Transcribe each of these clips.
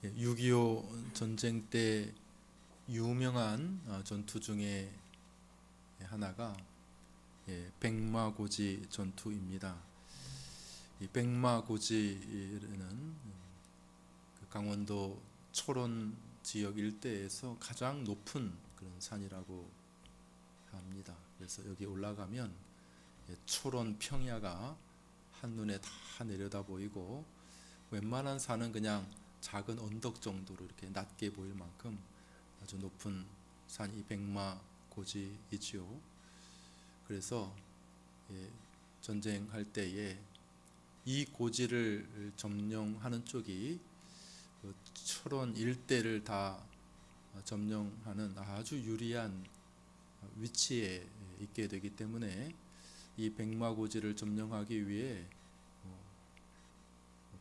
6.25 전쟁 때 유명한 전투 중에 하나가 백마고지 전투입니다. 이 백마고지는 그 강원도 초론 지역 일대에서 가장 높은 그런 산이라고 합니다. 그래서 여기 올라가면 초론 평야가 한눈에 다 내려다 보이고, 웬만한 산은 그냥 작은 언덕 정도로 이렇게 낮게 보일 만큼 아주 높은 산이 백마고지이지요. 그래서 전쟁할 때에 이 고지를 점령하는 쪽이 그 철원 일대를 다 점령하는 아주 유리한 위치에 있게 되기 때문에 이 백마고지를 점령하기 위해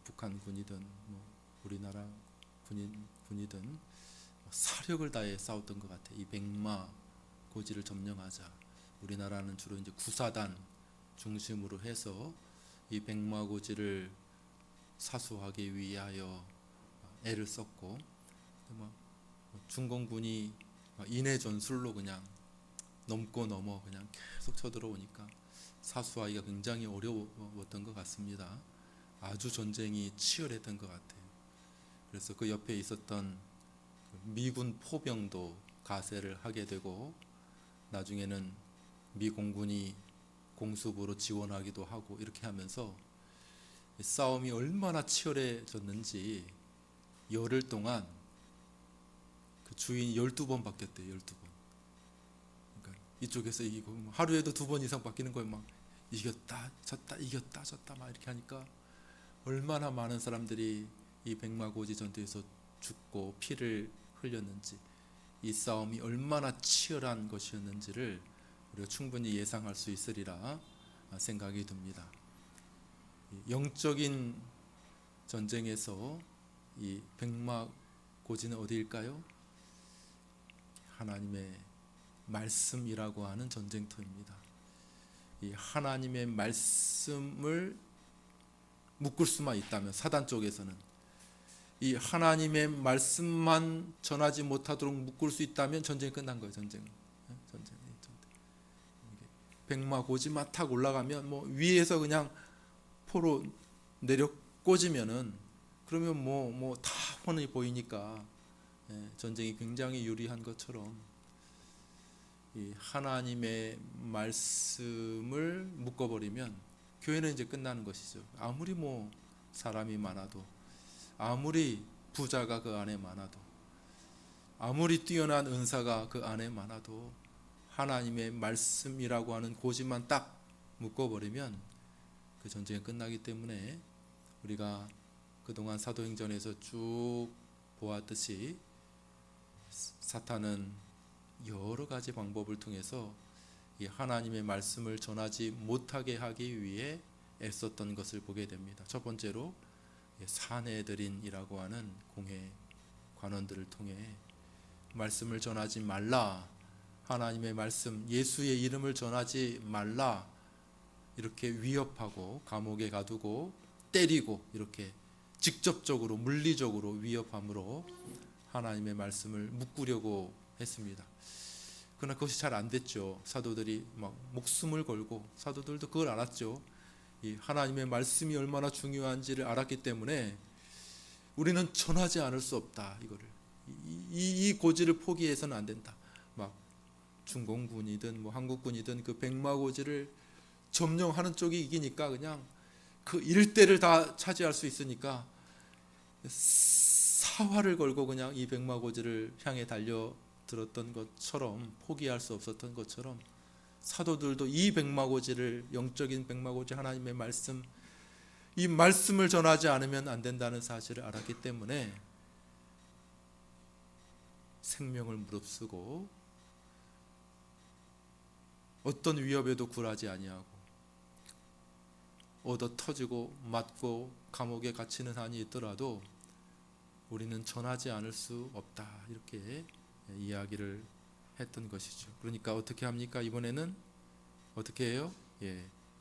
북한군이든 우리나라 군이든 사력을 다해 싸웠던 것 같아요. 이 백마고지를 점령하자. 우리나라는 주로 이제 구사단 중심으로 해서 이 백마고지를 사수하기 위하여 애를 썼고, 중공군이 인해 전술로 그냥 넘고 넘어 그냥 계속 쳐들어오니까 사수하기가 굉장히 어려웠던 것 같습니다. 아주 전쟁이 치열했던 것 같아요. 그래서 그 옆에 있었던 미군 포병도 가세를 하게 되고, 나중에는 미 공군이 공습으로 지원하기도 하고, 이렇게 하면서 싸움이 얼마나 치열해졌는지 열흘 동안 그 주인이 12번 바뀌었대요. 12번. 그러니까 이쪽에서 이기고, 하루에도 2번 이상 바뀌는 거예요. 막 이겼다 졌다 이겼다 졌다 막 이렇게 하니까 얼마나 많은 사람들이 이 백마고지 전투에서 죽고 피를 흘렸는지, 이 싸움이 얼마나 치열한 것이었는지를 우리가 충분히 예상할 수 있으리라 생각이 듭니다. 영적인 전쟁에서 이 백마고지는 어디일까요? 하나님의 말씀이라고 하는 전쟁터입니다. 이 하나님의 말씀을 묶을 수만 있다면, 사단 쪽에서는 이 하나님의 말씀만 전하지 못하도록 묶을 수 있다면 전쟁이 끝난 거예요. 전쟁. 백마고지만 탁 올라가면 위에서 그냥 포로 내려 꽂으면은, 그러면 다 훤히 보이니까 전쟁이 굉장히 유리한 것처럼 이 하나님의 말씀을 묶어버리면 교회는 이제 끝나는 것이죠. 아무리 사람이 많아도, 아무리 부자가 그 안에 많아도, 아무리 뛰어난 은사가 그 안에 많아도 하나님의 말씀이라고 하는 고지만 딱 묶어버리면 그 전쟁이 끝나기 때문에, 우리가 그동안 사도행전에서 쭉 보았듯이 사탄은 여러 가지 방법을 통해서 이 하나님의 말씀을 전하지 못하게 하기 위해 애썼던 것을 보게 됩니다. 첫 번째로 사내들인이라고 하는 공회 관원들을 통해 말씀을 전하지 말라, 하나님의 말씀, 예수의 이름을 전하지 말라, 이렇게 위협하고 감옥에 가두고 때리고, 이렇게 직접적으로 물리적으로 위협함으로 하나님의 말씀을 묶으려고 했습니다. 그러나 그것이 잘 안 됐죠. 사도들이 막 목숨을 걸고, 사도들도 그걸 알았죠. 이 하나님의 말씀이 얼마나 중요한지를 알았기 때문에 우리는 전하지 않을 수 없다. 이거를 이 고지를 포기해서는 안 된다. 막 중공군이든 한국군이든 그 백마고지를 점령하는 쪽이 이기니까 그냥 그 일대를 다 차지할 수 있으니까 사활을 걸고 그냥 이 백마고지를 향해 달려들었던 것처럼, 포기할 수 없었던 것처럼, 사도들도 이 백마고지를, 영적인 백마고지 하나님의 말씀, 이 말씀을 전하지 않으면 안 된다는 사실을 알았기 때문에 생명을 무릅쓰고 어떤 위협에도 굴하지 아니하고, 얻어 터지고 맞고 감옥에 갇히는 한이 있더라도 우리는 전하지 않을 수 없다, 이렇게 이야기를 했던 것이죠. 그러니까 어떻게 합니까? 이번에는 어떻게 해요?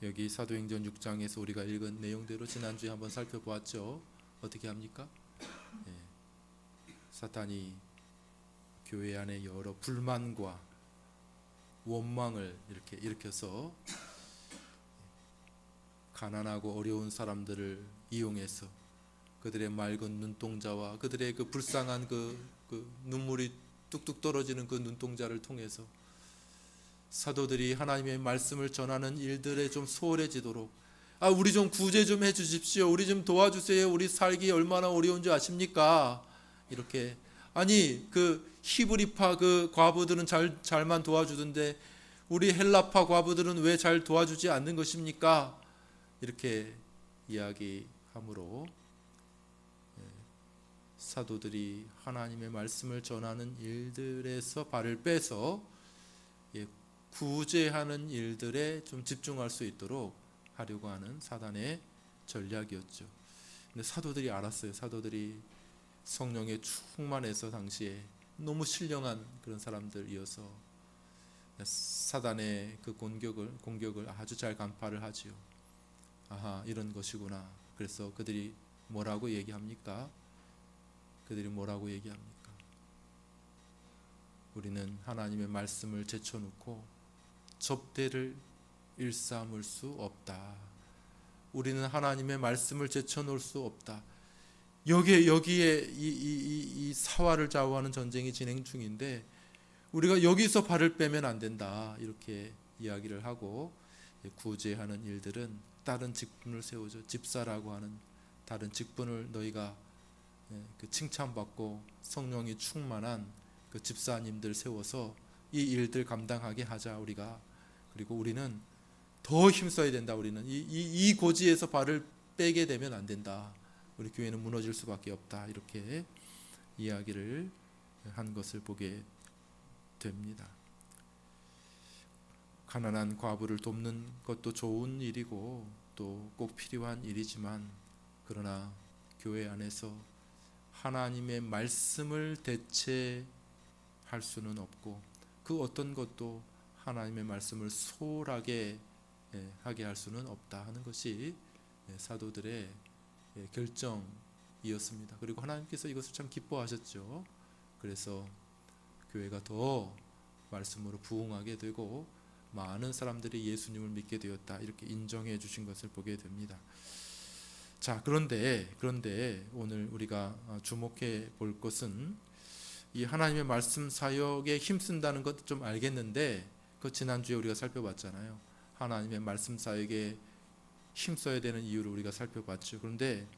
여기 사도행전 6장에서 우리가 읽은 내용대로 지난주에 한번 살펴보았죠. 어떻게 합니까? 사탄이 교회 안에 여러 불만과 원망을 이렇게 일으켜서 가난하고 어려운 사람들을 이용해서 그들의 맑은 눈동자와 그들의 그 불쌍한 그 눈물이 뚝뚝 떨어지는 그 눈동자를 통해서 사도들이 하나님의 말씀을 전하는 일들에 좀 소홀해지도록, 우리 좀 구제 좀 해주십시오, 우리 좀 도와주세요, 우리 살기 얼마나 어려운 줄 아십니까? 이렇게, 아니 그 히브리파 그 과부들은 잘만 도와주던데 우리 헬라파 과부들은 왜 잘 도와주지 않는 것입니까? 이렇게 이야기함으로 사도들이 하나님의 말씀을 전하는 일들에서 발을 빼서 구제하는 일들에 좀 집중할 수 있도록 하려고 하는 사단의 전략이었죠. 근데 사도들이 알았어요. 사도들이 성령에 충만해서 당시에 너무 신령한 그런 사람들이어서 사단의 그 공격을 아주 잘 간파를 하지요. 아하, 이런 것이구나. 그래서 그들이 뭐라고 얘기합니까? 우리는 하나님의 말씀을 제쳐놓고 접대를 일삼을 수 없다. 우리는 하나님의 말씀을 제쳐놓을 수 없다. 여기에 이 사활을 좌우하는 전쟁이 진행 중인데 우리가 여기서 발을 빼면 안 된다. 이렇게 이야기를 하고, 구제하는 일들은 다른 직분을 세우죠. 집사라고 하는 다른 직분을 너희가 칭찬받고 성령이 충만한 그 집사님들 세워서 이 일들 감당하게 하자 우리가. 그리고 우리는 더 힘써야 된다. 우리는 이 고지에서 발을 빼게 되면 안 된다. 우리 교회는 무너질 수밖에 없다. 이렇게 이야기를 한 것을 보게 됩니다. 가난한 과부를 돕는 것도 좋은 일이고 또 꼭 필요한 일이지만, 그러나 교회 안에서 하나님의 말씀을 대체할 수는 없고 그 어떤 것도 하나님의 말씀을 소홀하게 하게 할 수는 없다 하는 것이 사도들의 결정이었습니다. 그리고 하나님께서 이것을 참 기뻐하셨죠. 그래서 교회가 더 말씀으로 부흥하게 되고 많은 사람들이 예수님을 믿게 되었다. 이렇게 인정해 주신 것을 보게 됩니다. 자, 그런데 오늘 우리가 주목해 볼 것은 이 하나님의 말씀 사역에 힘쓴다는 것 좀 알겠는데, 그 지난주에 우리가 살펴봤잖아요. 하나님의 말씀 사역에 힘써야 되는 이유를 우리가 살펴봤죠. 그런데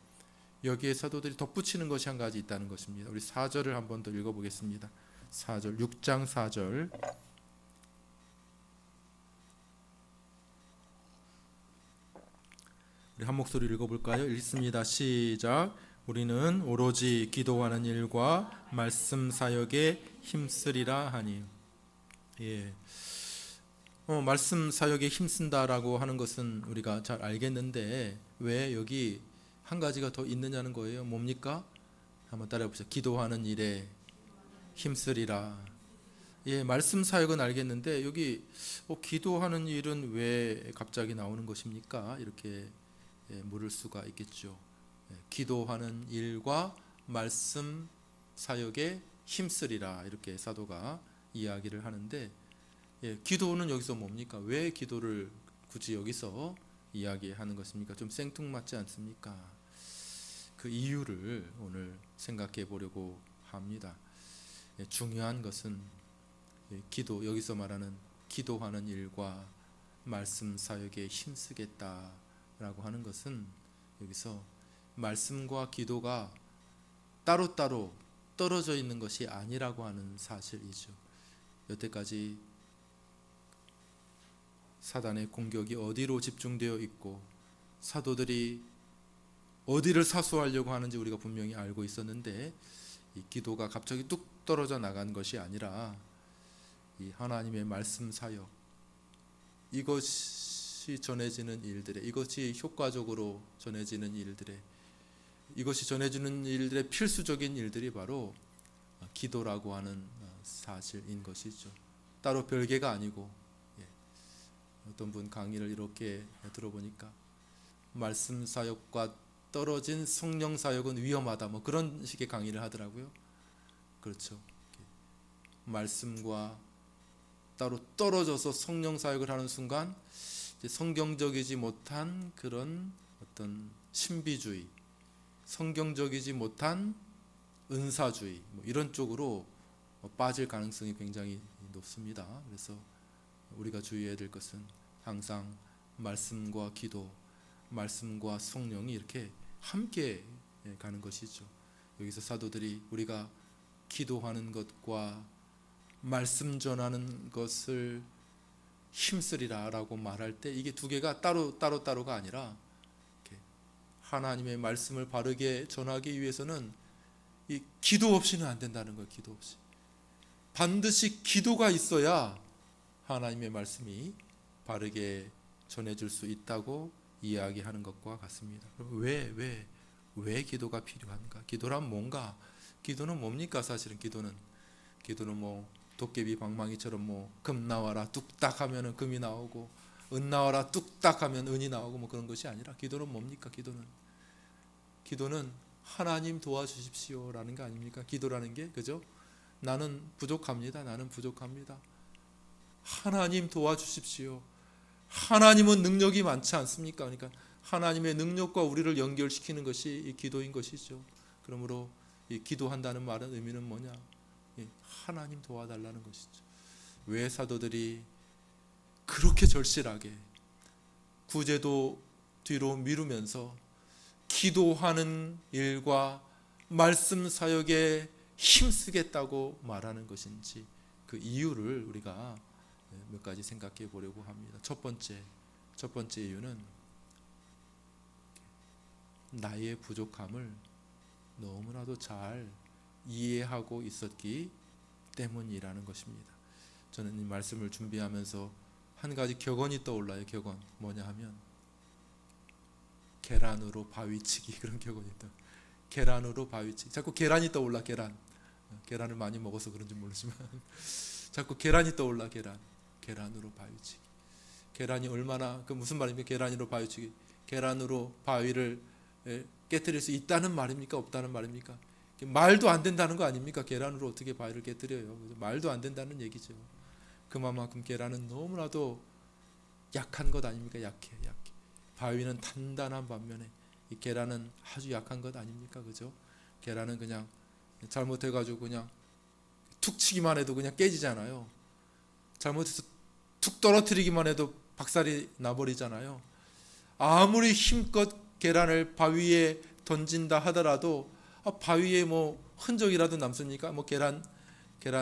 여기에 사도들이 덧붙이는 것이 한 가지 있다는 것입니다. 우리 4절을 한 번 더 읽어보겠습니다. 4절, 6장 4절. 우리 한 목소리 읽어볼까요? 읽습니다. 시작. 우리는 오로지 기도하는 일과 말씀 사역에 힘쓰리라 하니. 말씀 사역에 힘쓴다라고 하는 것은 우리가 잘 알겠는데 왜 여기 한 가지가 더 있느냐는 거예요. 뭡니까? 한번 따라해 보세요. 기도하는 일에 힘쓰리라. 말씀 사역은 알겠는데 여기 기도하는 일은 왜 갑자기 나오는 것입니까? 이렇게 물을 수가 있겠죠. 기도하는 일과 말씀 사역에 힘쓰리라, 이렇게 사도가 이야기를 하는데, 기도는 여기서 뭡니까? 왜 기도를 굳이 여기서 이야기하는 것입니까? 좀 생뚱맞지 않습니까? 그 이유를 오늘 생각해 보려고 합니다. 중요한 것은 기도, 여기서 말하는 기도하는 일과 말씀 사역에 힘쓰겠다라고 하는 것은 여기서 말씀과 기도가 따로따로 떨어져 있는 것이 아니라고 하는 사실이죠. 여태까지 사단의 공격이 어디로 집중되어 있고 사도들이 어디를 사수하려고 하는지 우리가 분명히 알고 있었는데, 이 기도가 갑자기 뚝 떨어져 나간 것이 아니라 이 하나님의 말씀 사역, 이것이 전해지는 일들에, 이것이 효과적으로 전해지는 일들에, 이것이 전해지는 일들의 필수적인 일들이 바로 기도라고 하는 사실인 것이죠. 따로 별개가 아니고, 어떤 분 강의를 이렇게 들어보니까 말씀 사역과 떨어진 성령 사역은 위험하다, 뭐 그런 식의 강의를 하더라고요. 그렇죠. 말씀과 따로 떨어져서 성령 사역을 하는 순간 이제 성경적이지 못한 그런 어떤 신비주의, 성경적이지 못한 은사주의 뭐 이런 쪽으로 빠질 가능성이 굉장히 높습니다. 그래서 우리가 주의해야 될 것은 항상 말씀과 기도, 말씀과 성령이 이렇게 함께 가는 것이죠. 여기서 사도들이 우리가 기도하는 것과 말씀 전하는 것을 힘쓰리라라고 말할 때 이게 두 개가 따로가 아니라 하나님의 말씀을 바르게 전하기 위해서는 이 기도 없이는 안 된다는 거예요. 기도 없이 반드시 기도가 있어야 하나님의 말씀이 바르게 전해질 수 있다고 이야기하는 것과 같습니다. 왜 기도가 필요한가? 기도란 뭔가? 기도는 뭡니까? 사실은 기도는 뭐 도깨비 방망이처럼 뭐 금 나와라 뚝딱 하면은 금이 나오고 은 나와라 뚝딱 하면 은이 나오고 뭐 그런 것이 아니라 기도는 뭡니까? 기도는 하나님 도와주십시오라는 거 아닙니까? 기도라는 게 그죠? 나는 부족합니다. 하나님 도와주십시오. 하나님은 능력이 많지 않습니까? 그러니까 하나님의 능력과 우리를 연결시키는 것이 이 기도인 것이죠. 그러므로 이 기도한다는 말은 의미는 뭐냐? 하나님 도와달라는 것이죠. 왜 사도들이 그렇게 절실하게 구제도 뒤로 미루면서 기도하는 일과 말씀 사역에 힘쓰겠다고 말하는 것인지 그 이유를 우리가 몇 가지 생각해 보려고 합니다. 첫 번째 이유는 나의 부족함을 너무나도 잘 이해하고 있었기 때문이라는 것입니다. 저는 이 말씀을 준비하면서 한 가지 격언이 떠올라요. 격언 뭐냐 하면 계란으로 바위치기 그런 격언이 있다. 계란으로 바위치기. 자꾸 계란이 떠올라. 계란을 많이 먹어서 그런지 모르지만 자꾸 계란이 떠올라. 계란으로 바위치기. 계란이 얼마나 그 무슨 말입니까? 계란으로 바위치기. 계란으로 바위를 깨뜨릴 수 있다는 말입니까? 없다는 말입니까? 말도 안 된다는 거 아닙니까? 계란으로 어떻게 바위를 깨뜨려요? 말도 안 된다는 얘기죠. 그만큼 계란은 너무나도 약한 것 아닙니까? 약해. 바위는 단단한 반면에 이 계란은 아주 약한 것 아닙니까? 그죠? 계란은 그냥 잘못해가지고 그냥 툭 치기만 해도 그냥 깨지잖아요. 잘못해서 툭 떨어뜨리기만 해도 박살이 나버리잖아요. 아무리 힘껏 계란을 바위에 던진다 하더라도 바위에 뭐 흔적이라도 남습니까? 뭐 계란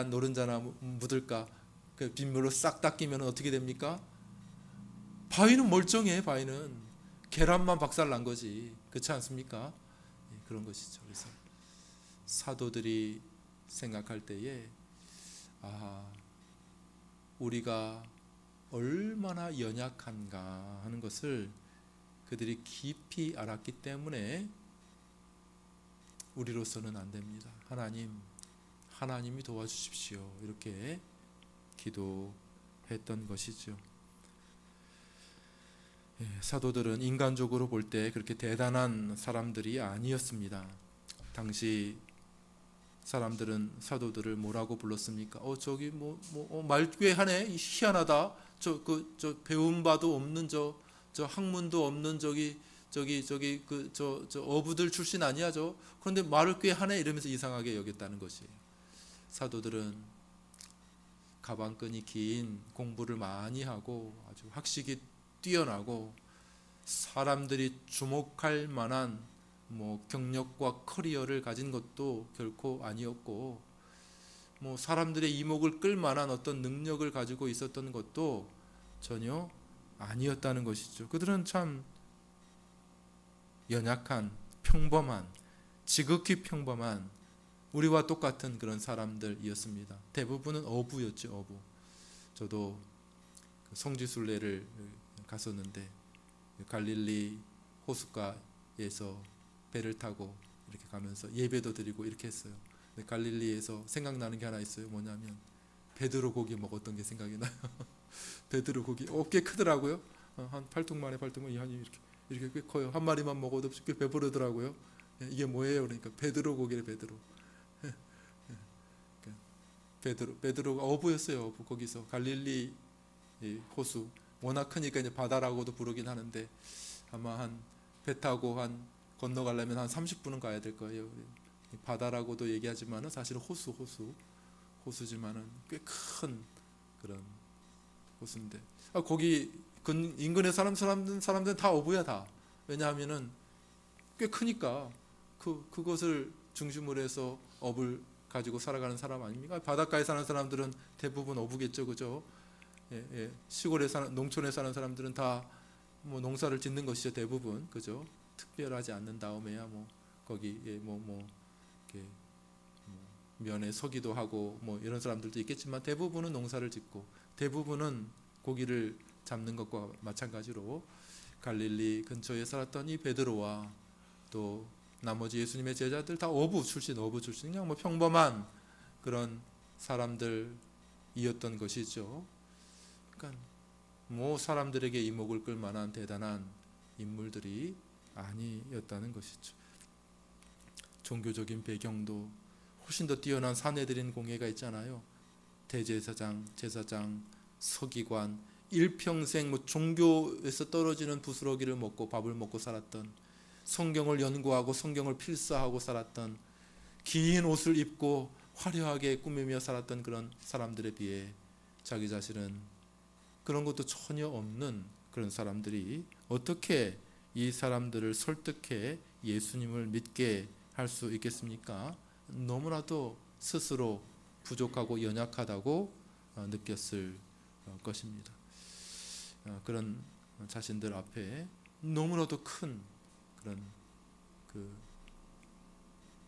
노른자나 묻을까? 그 빗물로 싹 닦이면 어떻게 됩니까? 바위는 멀쩡해. 바위는 계란만 박살 난 거지. 그렇지 않습니까? 그런 것이죠. 그래서 사도들이 생각할 때에 우리가 얼마나 연약한가 하는 것을 그들이 깊이 알았기 때문에 우리로서는 안 됩니다. 하나님이 도와주십시오. 이렇게 기도했던 것이죠. 사도들은 인간적으로 볼 때 그렇게 대단한 사람들이 아니었습니다. 당시 사람들은 사도들을 뭐라고 불렀습니까? 저기 말꾀하네, 희한하다. 저 배운 바도 없는 저 학문도 없는 어부들 출신 아니야 저. 그런데 말을 꾀하네 이러면서 이상하게 여겼다는 것이에요. 사도들은 가방끈이 긴 공부를 많이 하고 아주 학식이 뛰어나고 사람들이 주목할 만한 경력과 커리어를 가진 것도 결코 아니었고 사람들의 이목을 끌 만한 어떤 능력을 가지고 있었던 것도 전혀 아니었다는 것이죠. 그들은 참 연약한, 평범한, 지극히 평범한 우리와 똑같은 그런 사람들이었습니다. 대부분은 어부였죠. 어부. 저도 성지순례를 갔었는데 갈릴리 호숫가에서 배를 타고 이렇게 가면서 예배도 드리고 이렇게 했어요. 갈릴리에서 생각나는 게 하나 있어요. 뭐냐면 베드로 고기 먹었던 게 생각이 나요. 베드로 고기 꽤 크더라고요. 한 팔뚝만에 이렇게 꽤 커요. 한 마리만 먹어도 꽤 배부르더라고요. 이게 뭐예요? 그러니까 베드로 고기래. 베드로. 베드로가 어부였어요. 어부. 거기서 갈릴리 호수, 워낙 크니까 이제 바다라고도 부르긴 하는데 아마 한 배 타고 한 건너가려면 한 30분은 가야 될 거예요. 바다라고도 얘기하지만은 사실은 호수지만은 꽤 큰 그런 호수인데, 거기 인근의 사람들은 다 어부야 다. 왜냐하면은 꽤 크니까 그것을 중심으로 해서 업을 가지고 살아가는 사람 아닙니까? 바닷가에 사는 사람들은 대부분 어부겠죠, 그죠? 시골에 사는, 농촌에 사는 사람들은 다 뭐 농사를 짓는 것이죠, 대부분, 그죠? 특별하지 않는 다음에야 뭐 거기 이렇게 면에 서기도 하고 뭐 이런 사람들도 있겠지만 대부분은 농사를 짓고 대부분은 고기를 잡는 것과 마찬가지로 갈릴리 근처에 살았던 이 베드로와 또 나머지 예수님의 제자들 다 어부 출신 그냥 뭐 평범한 그런 사람들이었던 것이죠. 그러니까 뭐 사람들에게 이목을 끌 만한 대단한 인물들이 아니었다는 것이죠. 종교적인 배경도 훨씬 더 뛰어난 사내들인 공예가 있잖아요. 대제사장, 제사장, 서기관, 일평생 뭐 종교에서 떨어지는 부스러기를 먹고 밥을 먹고 살았던, 성경을 연구하고 성경을 필사하고 살았던, 긴 옷을 입고 화려하게 꾸미며 살았던 그런 사람들에 비해 자기 자신은 그런 것도 전혀 없는 그런 사람들이 어떻게 이 사람들을 설득해 예수님을 믿게 할 수 있겠습니까? 너무나도 스스로 부족하고 연약하다고 느꼈을 것입니다. 그런 자신들 앞에 너무나도 큰 그런 그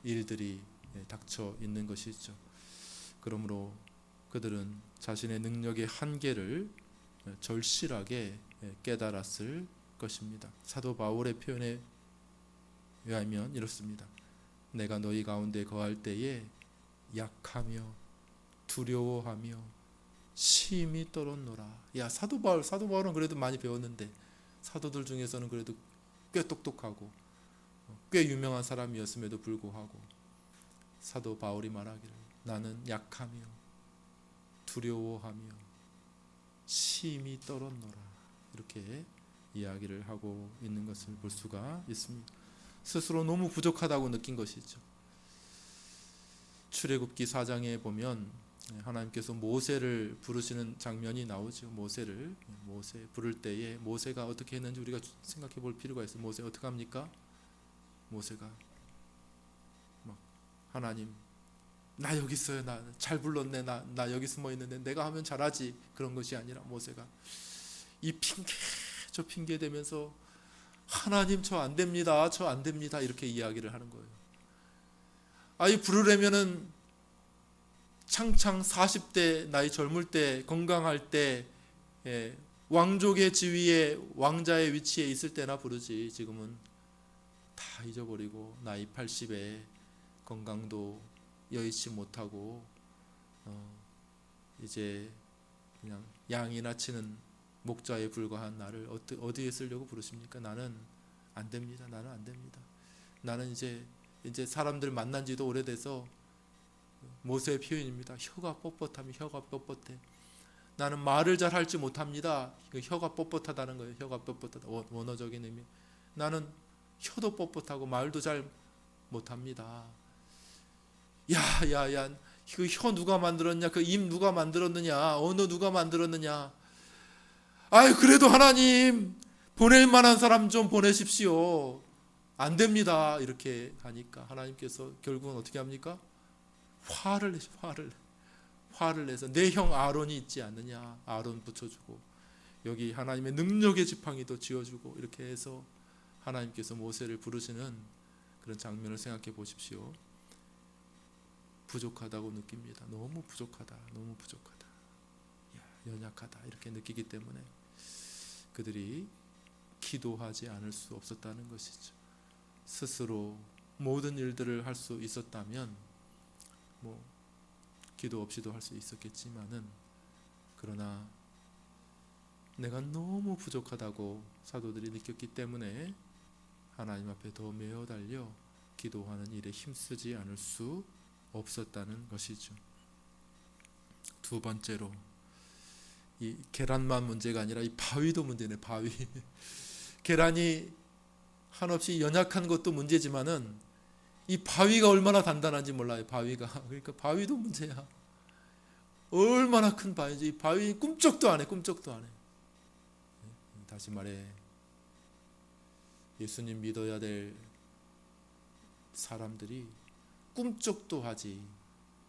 일들이 닥쳐 있는 것이죠. 그러므로 그들은 자신의 능력의 한계를 절실하게 깨달았을 것입니다. 사도 바울의 표현에 의하면 이렇습니다. 내가 너희 가운데 거할 때에 약하며 두려워하며 심히 떨었노라. 야, 사도 바울은 그래도 많이 배웠는데 사도들 중에서는 그래도 꽤 똑똑하고 꽤 유명한 사람이었음에도 불구하고 사도 바울이 말하기를 나는 약하며 두려워하며 심히 떨었노라, 이렇게 이야기를 하고 있는 것을 볼 수가 있습니다. 스스로 너무 부족하다고 느낀 것이죠. 출애굽기 4장에 보면 하나님께서 모세를 부르시는 장면이 나오죠. 모세 부를 때에 모세가 어떻게 했는지 우리가 생각해 볼 필요가 있어요. 모세 어떻게 합니까? 모세가 막 하나님, 나 여기 있어요. 나 잘 불렀네. 나 여기 숨어 있는데 내가 하면 잘하지. 그런 것이 아니라 모세가 이 핑계 저 핑계 대면서 하나님 저 안 됩니다. 저 안 됩니다. 이렇게 이야기를 하는 거예요. 아이 부르려면은 창창 40대 나이 젊을 때 건강할 때 왕족의 지위에 왕자의 위치에 있을 때나 부르지. 지금은 다 잊어버리고 나이 80에 건강도 여의치 못하고 이제 그냥 양이나 치는 목자에 불과한 나를 어디에 쓰려고 부르십니까? 나는 안 됩니다. 나는 안 됩니다. 나는 이제 사람들 만난 지도 오래돼서 모세의 표현입니다. 혀가 뻣뻣해. 나는 말을 잘 할지 못합니다. 혀가 뻣뻣하다는 거예요. 혀가 뻣뻣하다. 원어적인 의미. 나는 혀도 뻣뻣하고 말도 잘 못합니다. 야, 그 혀 누가 만들었냐? 그 입 누가 만들었느냐? 언어 누가 만들었느냐? 아이, 그래도 하나님 보낼 만한 사람 좀 보내십시오. 안 됩니다. 이렇게 하니까 하나님께서 결국은 어떻게 합니까? 화를 내서 내 형 아론이 있지 않느냐? 아론 붙여주고 여기 하나님의 능력의 지팡이도 지어주고 이렇게 해서 하나님께서 모세를 부르시는 그런 장면을 생각해 보십시오. 부족하다고 느낍니다. 너무 부족하다. 연약하다. 이렇게 느끼기 때문에 그들이 기도하지 않을 수 없었다는 것이죠. 스스로 모든 일들을 할 수 있었다면 기도 없이도 할 수 있었겠지만은, 그러나 내가 너무 부족하다고 사도들이 느꼈기 때문에 하나님 앞에 더 메어 달려 기도하는 일에 힘쓰지 않을 수 없었다는 것이죠. 두 번째로 이 계란만 문제가 아니라 이 바위도 문제네. 바위. 계란이 한없이 연약한 것도 문제지만은 이 바위가 얼마나 단단한지 몰라요. 바위가. 그러니까 바위도 문제야. 얼마나 큰 바위인지 이 바위 꿈쩍도 안 해. 꿈쩍도 안 해. 다시 말해 예수님 믿어야 될 사람들이 꿈쩍도 하지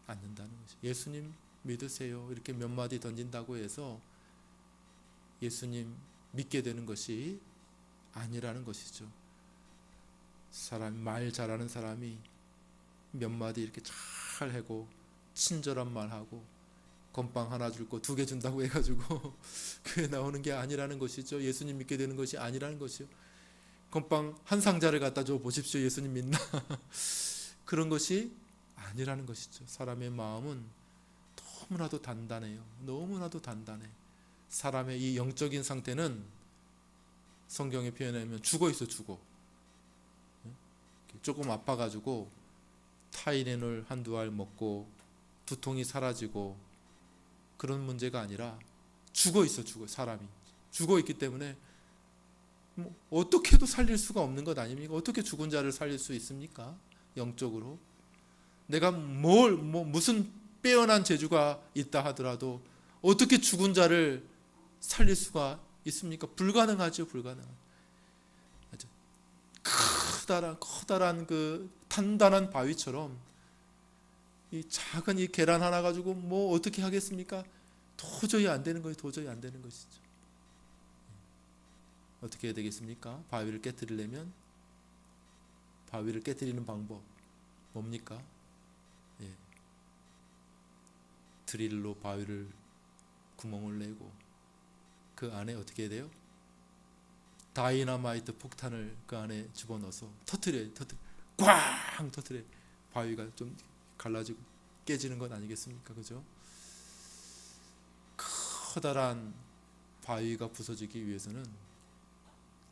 않는다는 것이. 예수님 믿으세요. 이렇게 몇 마디 던진다고 해서 예수님 믿게 되는 것이 아니라는 것이죠. 말 잘하는 사람이 몇 마디 이렇게 잘 하고 친절한 말하고 건빵 하나 줄 거 2개 준다고 해가지고 그게 나오는 게 아니라는 것이죠. 예수님 믿게 되는 것이 아니라는 것이요. 건빵 한 상자를 갖다 줘 보십시오. 예수님 믿나? 그런 것이 아니라는 것이죠. 사람의 마음은 너무나도 단단해요. 너무나도 단단해. 사람의 이 영적인 상태는 성경에 표현하면 죽어 있어. 죽어. 조금 아파가지고 타이레놀 한두 알 먹고 두통이 사라지고 그런 문제가 아니라 죽어 있어. 죽어. 사람이 죽어 있기 때문에 뭐 어떻게 해도 살릴 수가 없는 것 아닙니까? 어떻게 죽은 자를 살릴 수 있습니까? 영적으로 내가 무슨 빼어난 재주가 있다 하더라도 어떻게 죽은 자를 살릴 수가 있습니까? 불가능하죠. 불가능하죠. 커다란 그 단단한 바위처럼 이 작은 이 계란 하나 가지고 뭐 어떻게 하겠습니까? 도저히 안 되는 거예요. 도저히 안 되는 것이죠. 어떻게 해야 되겠습니까? 바위를 깨뜨리려면 바위를 깨뜨리는 방법 뭡니까? 드릴로 바위를 구멍을 내고 그 안에 어떻게 해야 돼요? 다이너마이트 폭탄을 그 안에 집어넣어서 터뜨려요. 꽝 터뜨려요. 바위가 좀 갈라지고 깨지는 것 아니겠습니까? 그죠? 커다란 바위가 부서지기 위해서는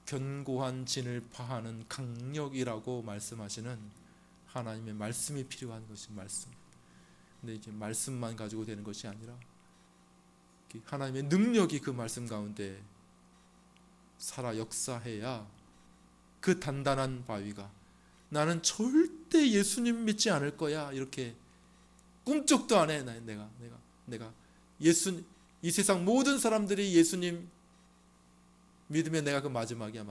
견고한 진을 파하는 강력이라고 말씀하시는 하나님의 말씀이 필요한 것이 말씀. 근데 이제 말씀만 가지고 되는 것이 아니라 하나님의 능력이 그 말씀 가운데 살아 역사해야 그 단단한 바위가 나는 절대 예수님 믿지 않을 거야 이렇게 꿈쩍도 안 해. 내가 예수님 이 세상 모든 사람들이 예수님 믿으면 내가 그 마지막이야.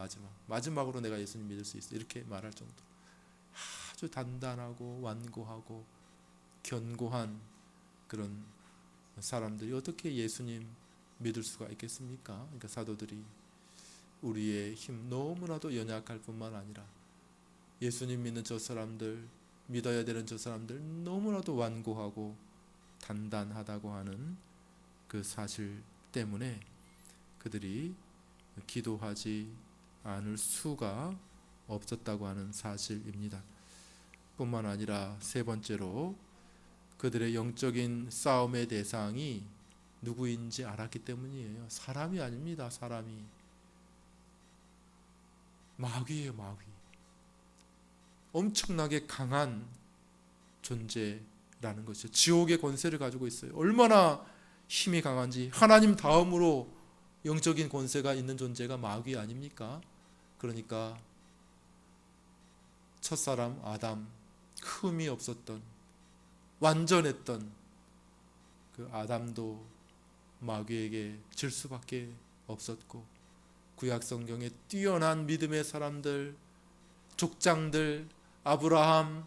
마지막으로 내가 예수님 믿을 수 있어. 이렇게 말할 정도. 아주 단단하고 완고하고 견고한 그런 사람들이 어떻게 예수님 믿을 수가 있겠습니까? 그러니까 사도들이 우리의 힘 너무나도 연약할 뿐만 아니라 예수님 믿는 저 사람들, 믿어야 되는 저 사람들 너무나도 완고하고 단단하다고 하는 그 사실 때문에 그들이 기도하지 않을 수가 없었다고 하는 사실입니다. 뿐만 아니라 세 번째로 그들의 영적인 싸움의 대상이 누구인지 알았기 때문이에요. 사람이 아닙니다. 사람이 마귀예요. 마귀. 엄청나게 강한 존재라는 것이죠. 지옥의 권세를 가지고 있어요. 얼마나 힘이 강한지. 하나님 다음으로 영적인 권세가 있는 존재가 마귀 아닙니까? 그러니까 첫사람 아담, 흠이 없었던 완전했던 그 아담도 마귀에게 질 수밖에 없었고, 구약 성경에 뛰어난 믿음의 사람들, 족장들, 아브라함,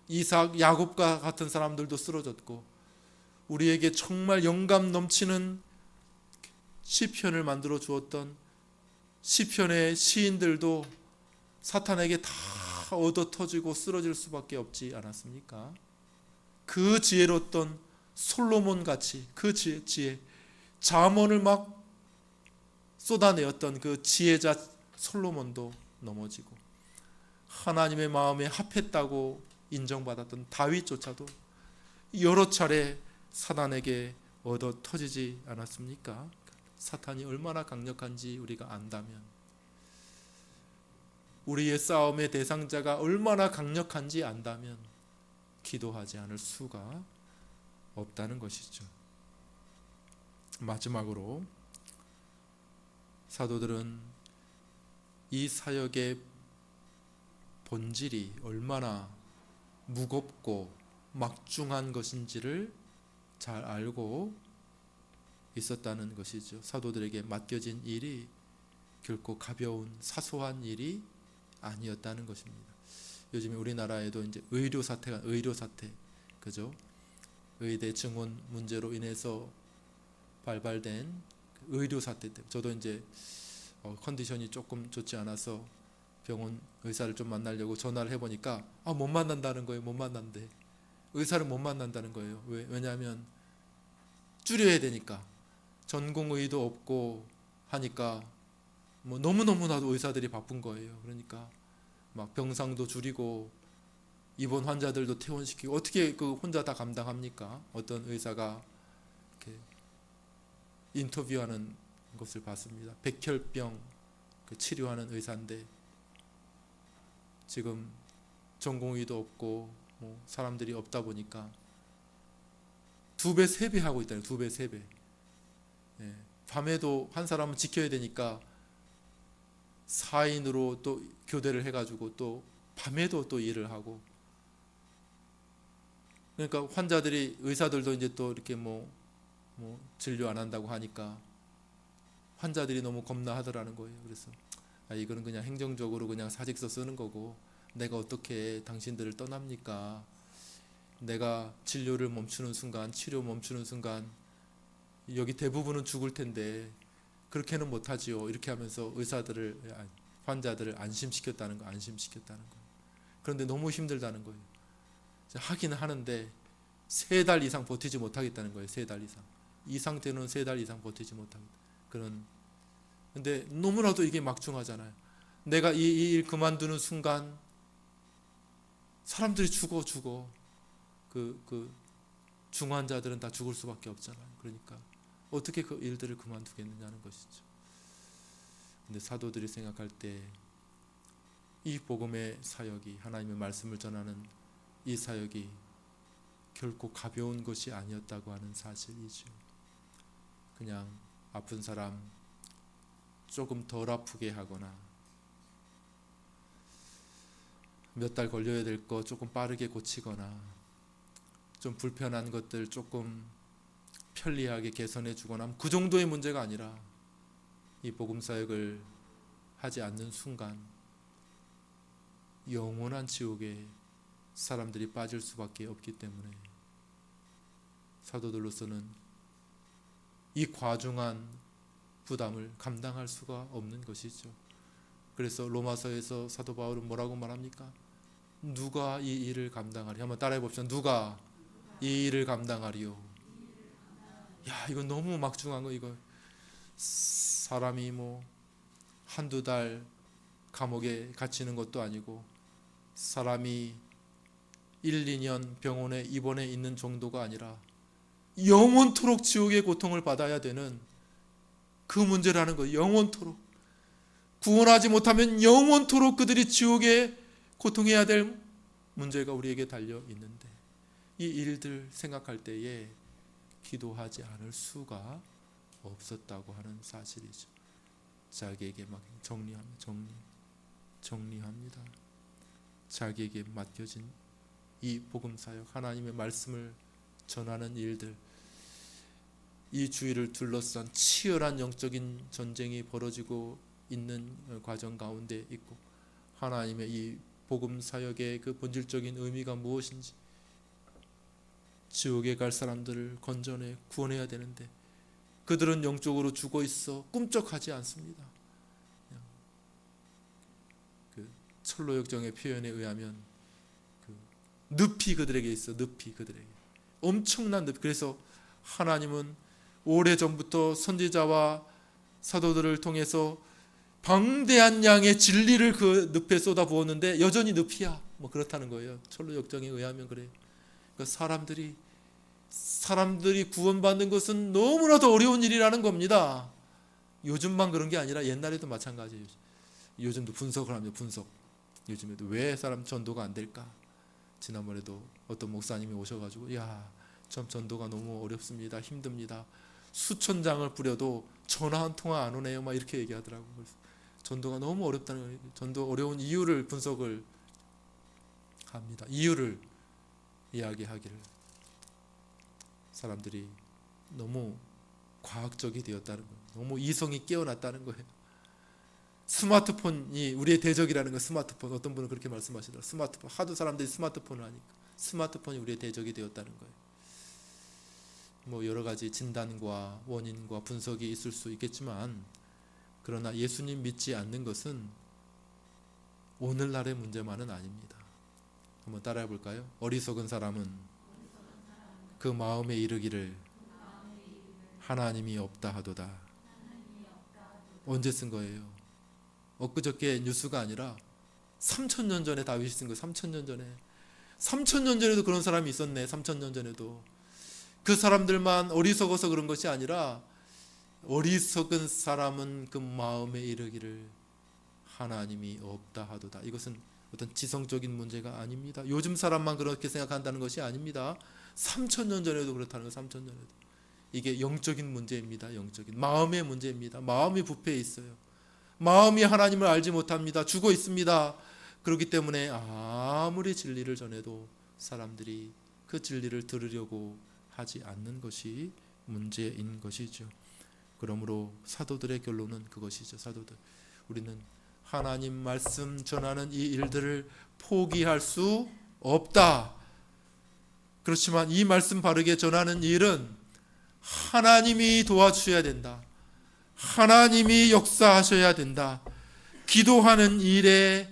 이삭, 야곱과 같은 사람들도 쓰러졌고, 우리에게 정말 영감 넘치는 시편을 만들어 주었던 시편의 시인들도 사탄에게 다 얻어 터지고 쓰러질 수밖에 없지 않았습니까? 그 지혜로웠던 솔로몬 같이 그 지혜 잠언을 막 쏟아내었던 그 지혜자 솔로몬도 넘어지고, 하나님의 마음에 합했다고 인정받았던 다윗조차도 여러 차례 사탄에게 얻어 터지지 않았습니까? 사탄이 얼마나 강력한지 우리가 안다면, 우리의 싸움의 대상자가 얼마나 강력한지 안다면 기도하지 않을 수가 없다는 것이죠. 마지막으로 사도들은 이 사역의 본질이 얼마나 무겁고 막중한 것인지를 잘 알고 있었다는 것이죠. 사도들에게 맡겨진 일이 결코 가벼운 사소한 일이 아니었다는 것입니다. 요즘에 우리나라에도 이제 의료 사태, 그죠? 의대 증원 문제로 인해서 발발된 의료 사태 때문에 저도 이제 컨디션이 조금 좋지 않아서 병원 의사를 좀 만나려고 전화를 해보니까 못 만난다는 거예요. 못 만난대. 의사를 못 만난다는 거예요. 왜냐하면 줄여야 되니까 전공의도 없고 하니까 뭐 너무너무나도 의사들이 바쁜 거예요. 그러니까 막 병상도 줄이고 입원 환자들도 퇴원시키고 어떻게 그 혼자 다 감당합니까? 어떤 의사가 이렇게 인터뷰하는 것을 봤습니다. 백혈병 치료하는 의사인데 지금 전공의도 없고 뭐 사람들이 없다 보니까 2배, 3배 하고 있다는 2배, 3배. 예. 밤에도 한 사람은 지켜야 되니까 4인으로 또 교대를 해가지고 또 밤에도 또 일을 하고 그러니까 환자들이 의사들도 이제 또 이렇게 뭐 진료 안 한다고 하니까 환자들이 너무 겁나하더라는 거예요. 그래서 이거는 그냥 행정적으로 그냥 사직서 쓰는 거고 내가 어떻게 당신들을 떠납니까? 내가 진료를 멈추는 순간, 치료 멈추는 순간 여기 대부분은 죽을 텐데 그렇게는 못하지요. 이렇게 하면서 환자들을 안심시켰다는 거예요. 그런데 너무 힘들다는 거예요. 하기는 하는데 3달 이상 버티지 못하겠다는 거예요. 3달 이상. 이 상태는 3달 이상 버티지 못하겠다. 근데 너무나도 이게 막중하잖아요. 내가 이 일 그만두는 순간 사람들이 죽어. 그 중환자들은 다 죽을 수밖에 없잖아요. 그러니까 어떻게 그 일들을 그만두겠느냐는 것이죠. 근데 사도들이 생각할 때 이 복음의 사역이 하나님의 말씀을 전하는 이 사역이 결코 가벼운 것이 아니었다고 하는 사실이죠. 그냥 아픈 사람 조금 덜 아프게 하거나 몇 달 걸려야 될 거 조금 빠르게 고치거나 좀 불편한 것들 조금 편리하게 개선해 주거나 그 정도의 문제가 아니라 이 복음 사역을 하지 않는 순간 영원한 지옥에 사람들이 빠질 수밖에 없기 때문에 사도들로서는 이 과중한 부담을 감당할 수가 없는 것이죠. 그래서 로마서에서 사도 바울은 뭐라고 말합니까? 누가 이 일을 감당하리? 한번 따라해 봅시다. 누가 이 일을 감당하리요? 이건 너무 막중한 거. 이거 사람이 뭐 한두 달 감옥에 갇히는 것도 아니고 사람이 1, 2년 병원에 입원해 있는 정도가 아니라 영원토록 지옥의 고통을 받아야 되는 그 문제라는 거예요. 영원토록. 구원하지 못하면 영원토록 그들이 지옥에 고통해야 될 문제가 우리에게 달려 있는데 이 일들 생각할 때에 기도하지 않을 수가 없었다고 하는 사실이죠. 자기에게 막 정리합니다. 자기에게 맡겨진 이 복음 사역, 하나님의 말씀을 전하는 일들, 이 주위를 둘러싼 치열한 영적인 전쟁이 벌어지고 있는 과정 가운데 있고 하나님의 이 복음 사역의 그 본질적인 의미가 무엇인지 지옥에 갈 사람들을 건져내 구원해야 되는데 그들은 영적으로 죽어 있어 꿈쩍하지 않습니다. 그 철로역정의 표현에 의하면 늪이 그들에게 있어. 늪이 그들에게 엄청난 늪. 그래서 하나님은 오래전부터 선지자와 사도들을 통해서 방대한 양의 진리를 그 늪에 쏟아부었는데 여전히 늪이야. 뭐 그렇다는 거예요. 철로역정에 의하면 그래요. 그러니까 사람들이 구원받는 것은 너무나도 어려운 일이라는 겁니다. 요즘만 그런 게 아니라 옛날에도 마찬가지예요. 요즘도 분석을 합니다. 요즘에도 왜 사람 전도가 안 될까? 지난번에도 어떤 목사님이 오셔가지고 참 전도가 너무 어렵습니다. 힘듭니다. 수천 장을 뿌려도 전화 한 통화 안 오네요. 막 이렇게 얘기하더라고요. 그래서 전도가 너무 어렵다는 거예요. 전도 어려운 이유를 분석을 합니다. 이유를 이야기하기를. 사람들이 너무 과학적이 되었다는 거예요. 너무 이성이 깨어났다는 거예요. 스마트폰이 우리의 대적이라는 거예요. 스마트폰. 어떤 분은 그렇게 말씀하시더라고요. 스마트폰. 하도 사람들이 스마트폰을 하니까 스마트폰이 우리의 대적이 되었다는 거예요. 뭐 여러 가지 진단과 원인과 분석이 있을 수 있겠지만, 그러나 예수님 믿지 않는 것은 오늘날의 문제만은 아닙니다. 한번 따라해 볼까요? 어리석은 사람은 그 마음에 이르기를 하나님이 없다 하도다. 언제 쓴 거예요? 엊그저께 뉴스가 아니라 3000년 전에 다윗이 쓴 거예요. 3000년 전에. 3000년 전에도 그런 사람이 있었네. 3000년 전에도. 그 사람들만 어리석어서 그런 것이 아니라, 어리석은 사람은 그 마음에 이르기를 하나님이 없다 하도다. 이것은 어떤 지성적인 문제가 아닙니다. 요즘 사람만 그렇게 생각한다는 것이 아닙니다. 3000년 전에도 그렇다는 거예요. 3000년 전에도. 이게 영적인 문제입니다. 영적인 마음의 문제입니다. 마음이 부패해 있어요. 마음이 하나님을 알지 못합니다. 죽어 있습니다. 그렇기 때문에 아무리 진리를 전해도 사람들이 그 진리를 들으려고 하지 않는 것이 문제인 것이죠. 그러므로 사도들의 결론은 그것이죠. 사도들, 우리는 하나님 말씀 전하는 이 일들을 포기할 수 없다. 그렇지만 이 말씀 바르게 전하는 일은 하나님이 도와주셔야 된다. 하나님이 역사하셔야 된다. 기도하는 일에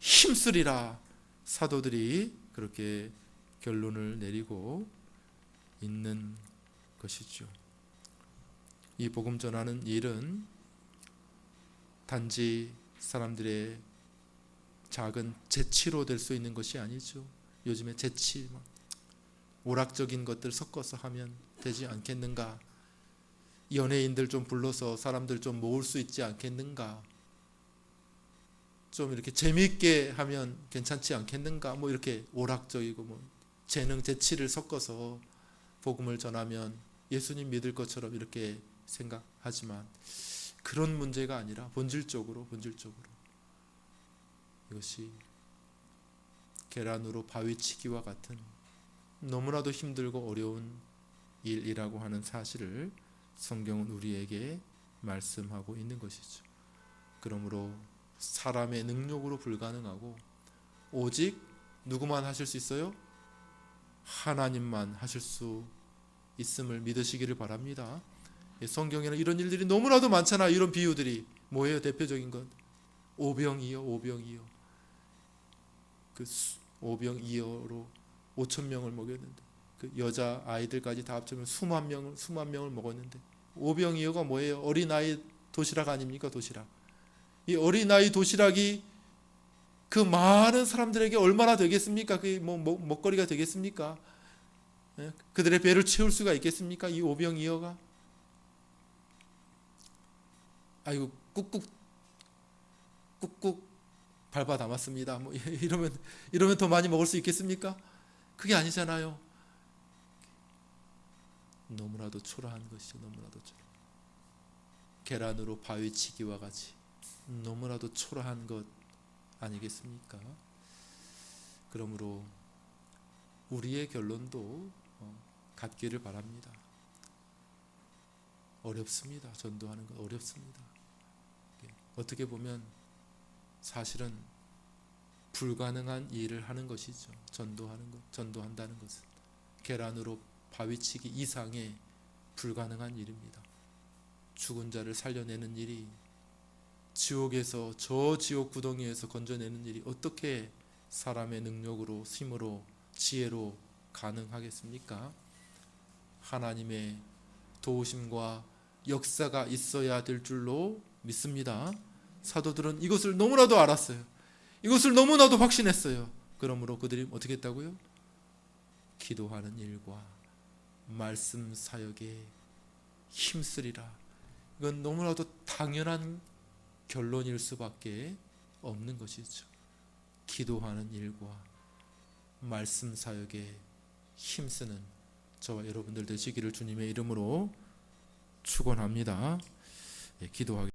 힘쓰리라. 사도들이 그렇게 결론을 내리고 있는 것이죠. 이 복음 전하는 일은 단지 사람들의 작은 재치로 될 수 있는 것이 아니죠. 요즘에 재치, 오락적인 것들 섞어서 하면 되지 않겠는가? 연예인들 좀 불러서 사람들 좀 모을 수 있지 않겠는가? 좀 이렇게 재미있게 하면 괜찮지 않겠는가? 뭐 이렇게 오락적이고 뭐 재능, 재치를 섞어서 복음을 전하면 예수님 믿을 것처럼 이렇게 생각하지만, 그런 문제가 아니라 본질적으로 이것이 계란으로 바위치기와 같은 너무나도 힘들고 어려운 일이라고 하는 사실을 성경은 우리에게 말씀하고 있는 것이죠. 그러므로 사람의 능력으로 불가능하고, 오직 누구만 하실 수 있어요? 하나님만 하실 수 있음을 믿으시기를 바랍니다. 성경에는 이런 일들이 너무나도 많잖아. 이런 비유들이 뭐예요? 대표적인 건 오병이어. 그 오병이어로 5,000명을 먹였는데, 그 여자 아이들까지 다 합치면 수만 명을 먹었는데, 오병이어가 뭐예요? 어린아이 도시락 아닙니까? 도시락. 이 어린아이 도시락이 그 많은 사람들에게 얼마나 되겠습니까? 그게 뭐 먹거리가 되겠습니까? 그들의 배를 채울 수가 있겠습니까? 이 오병이어가. 아이고 꾹꾹 밟아 담았습니다. 뭐 이러면 더 많이 먹을 수 있겠습니까? 그게 아니잖아요. 너무나도 초라한 것이죠. 너무나도 초라. 계란으로 바위치기와 같이 너무나도 초라한 것 아니겠습니까? 그러므로 우리의 결론도 같기를 바랍니다. 어렵습니다. 전도하는 건 어렵습니다. 어떻게 보면 사실은 불가능한 일을 하는 것이죠. 전도한다는 것은 계란으로 바위치기 이상의 불가능한 일입니다. 죽은 자를 살려내는 일이, 지옥에서, 저 지옥 구덩이에서 건져내는 일이 어떻게 사람의 능력으로, 힘으로, 지혜로 가능하겠습니까? 하나님의 도우심과 역사가 있어야 될 줄로 믿습니다. 사도들은 이것을 너무나도 알았어요. 이것을 너무나도 확신했어요. 그러므로 그들이 어떻게 했다고요? 기도하는 일과 말씀 사역에 힘쓰리라. 이건 너무나도 당연한 결론일 수밖에 없는 것이죠. 기도하는 일과 말씀 사역에 힘쓰는 저와 여러분들 되시기를 주님의 이름으로 축원합니다. 기도하겠습니다.